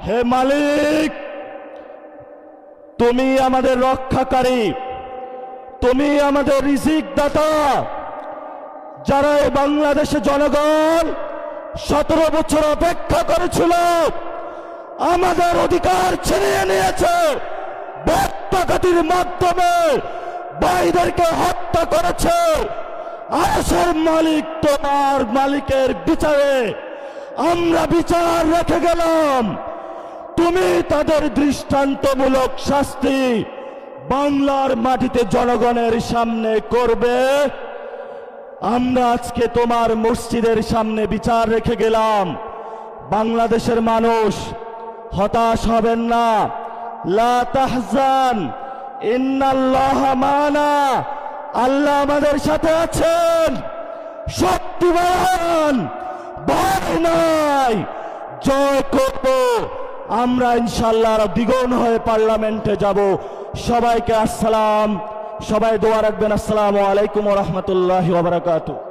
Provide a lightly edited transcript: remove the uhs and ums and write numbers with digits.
হে মালিক, তুমি আমাদের রক্ষাকারী, তুমি আমাদের রিজিক দাতা। যারা এই বাংলাদেশে জনগণ 17 বছর অপেক্ষা করেছিল, আমাদের অধিকার ছিনিয়ে নিয়েছে, বক্তাঘাতির মাধ্যমে ভাইদেরকে হত্যা করেছে। আরশের মালিক, তোমার মালিকের বিচারে আমরা বিচার রেখে গেলাম। তুমি তাদের দৃষ্টান্তমূলক শাস্তি বাংলার মাটিতে জনগণের সামনে করবে। আমরা আজকে তোমার মসজিদের সামনে বিচার রেখে গেলাম। বাংলাদেশের মানুষ হতাশ হবেন না। লা তাহজান, ইন্নাল্লাহা মানা। আল্লাহ আমাদের সাথে আছেন, শক্তিমান, ভয় নাই, জয় করব আমরা ইনশাআল্লাহ। আর দ্বিগুণ হয়ে পার্লামেন্টে যাব। সবাইকে আসসালাম, সবাই দোয়া রাখবেন। আসসালামু আলাইকুম ওয়া রাহমাতুল্লাহি ওয়া বারাকাতুহু।